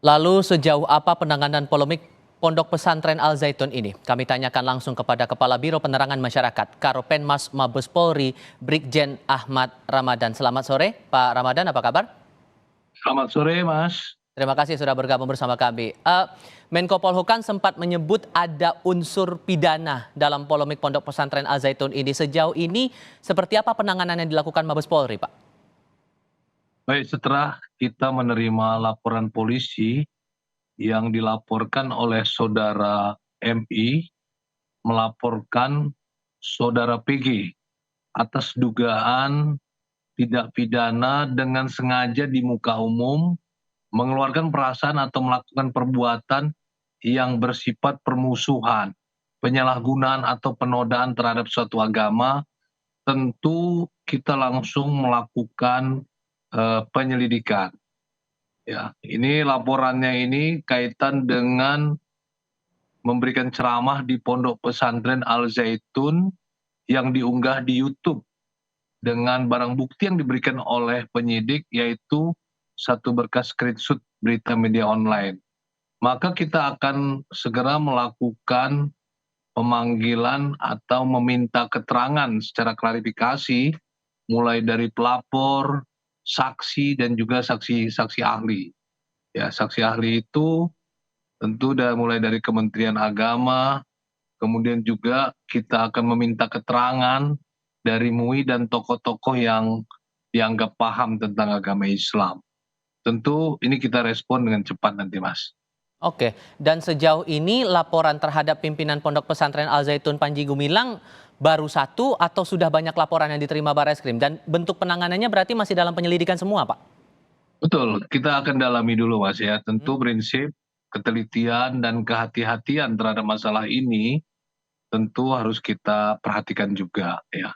Lalu sejauh apa penanganan polemik Pondok Pesantren Al Zaitun ini? Kami tanyakan langsung kepada Kepala Biro Penerangan Masyarakat, Karopenmas Mabes Polri, Brigjen Ahmad Ramadan. Selamat sore, Pak Ramadan, apa kabar? Selamat sore, Mas. Terima kasih sudah bergabung bersama kami. Menko Polhukam sempat menyebut ada unsur pidana dalam polemik Pondok Pesantren Al Zaitun ini. Sejauh ini, seperti apa penanganan yang dilakukan Mabes Polri, Pak? Baik, setelah kita menerima laporan polisi yang dilaporkan oleh saudara MI melaporkan saudara PG atas dugaan tidak pidana dengan sengaja di muka umum mengeluarkan perasaan atau melakukan perbuatan yang bersifat permusuhan, penyalahgunaan atau penodaan terhadap suatu agama, tentu kita langsung melakukan penyelidikan. Ya, ini laporannya ini kaitan dengan memberikan ceramah di Pondok Pesantren Al Zaitun yang diunggah di YouTube dengan barang bukti yang diberikan oleh penyidik yaitu satu berkas screenshot berita media online. Maka kita akan segera melakukan pemanggilan atau meminta keterangan secara klarifikasi mulai dari pelapor, saksi dan juga saksi-saksi ahli. Ya, saksi ahli itu tentu mulai dari Kementerian Agama, kemudian juga kita akan meminta keterangan dari MUI dan tokoh-tokoh yang dianggap paham tentang agama Islam. Tentu ini kita respon dengan cepat nanti, Mas. Oke, dan sejauh ini laporan terhadap pimpinan Pondok Pesantren Al Zaitun Panji Gumilang baru satu atau sudah banyak laporan yang diterima Barreskrim? Dan bentuk penanganannya berarti masih dalam penyelidikan semua, Pak? Betul, kita akan dalami dulu, Mas, ya. Tentu prinsip ketelitian dan kehati-hatian terhadap masalah ini tentu harus kita perhatikan juga, ya.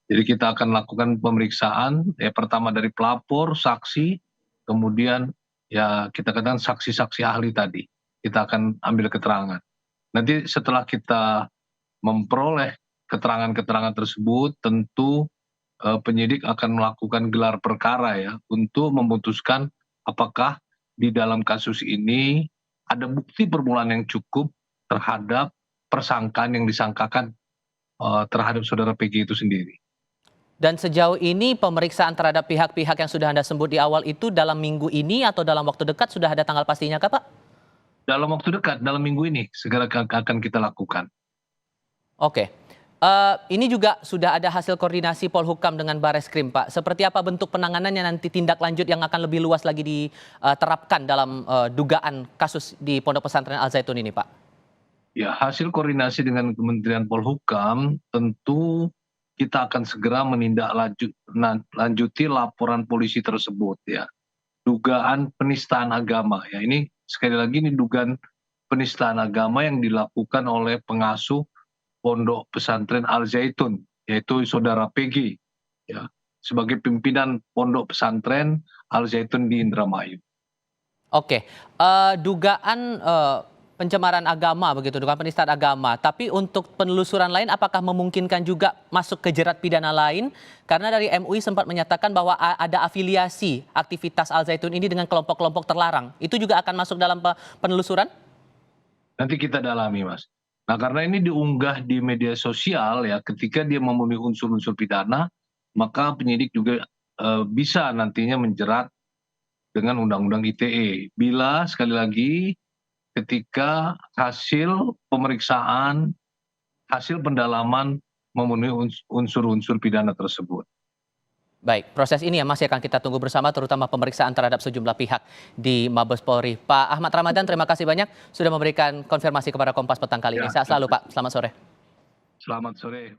Jadi kita akan lakukan pemeriksaan, ya pertama dari pelapor, saksi, kemudian ya kita katakan saksi-saksi ahli tadi. Kita akan ambil keterangan. Nanti setelah kita memperoleh keterangan-keterangan tersebut, tentu penyidik akan melakukan gelar perkara ya untuk memutuskan apakah di dalam kasus ini ada bukti permulaan yang cukup terhadap persangkaan yang disangkakan terhadap saudara PG itu sendiri. Dan sejauh ini pemeriksaan terhadap pihak-pihak yang sudah Anda sebut di awal itu dalam minggu ini atau dalam waktu dekat sudah ada tanggal pastinya kah, Pak? Dalam waktu dekat, dalam minggu ini segera akan kita lakukan. Oke. Ini juga sudah ada hasil koordinasi Polhukam dengan Barreskrim, Pak. Seperti apa bentuk penanganannya nanti tindak lanjut yang akan lebih luas lagi diterapkan dalam dugaan kasus di Pondok Pesantren Al Zaitun ini, Pak? Ya, hasil koordinasi dengan Kementerian Polhukam tentu kita akan segera menindaklanjuti laporan polisi tersebut ya. Dugaan penistaan agama ya. Ini sekali lagi ini dugaan penistaan agama yang dilakukan oleh pengasuh Pondok Pesantren Al Zaitun, yaitu saudara PG, ya, sebagai pimpinan Pondok Pesantren Al Zaitun di Indramayu. Oke, dugaan pencemaran agama begitu, dugaan penistaan agama. Tapi untuk penelusuran lain, apakah memungkinkan juga masuk ke jerat pidana lain? Karena dari MUI sempat menyatakan bahwa ada afiliasi aktivitas Al Zaitun ini dengan kelompok-kelompok terlarang. Itu juga akan masuk dalam penelusuran? Nanti kita dalami, Mas. Nah, karena ini diunggah di media sosial ya, ketika dia memenuhi unsur-unsur pidana, maka penyidik juga bisa nantinya menjerat dengan Undang-Undang ITE. Bila sekali lagi ketika hasil pemeriksaan, hasil pendalaman memenuhi unsur-unsur pidana tersebut. Baik, proses ini ya masih akan kita tunggu bersama, terutama pemeriksaan terhadap sejumlah pihak di Mabes Polri. Pak Ahmad Ramadan, terima kasih banyak sudah memberikan konfirmasi kepada Kompas Petang kali ini. Ya, Sehat selalu, Pak. Selamat sore. selamat sore.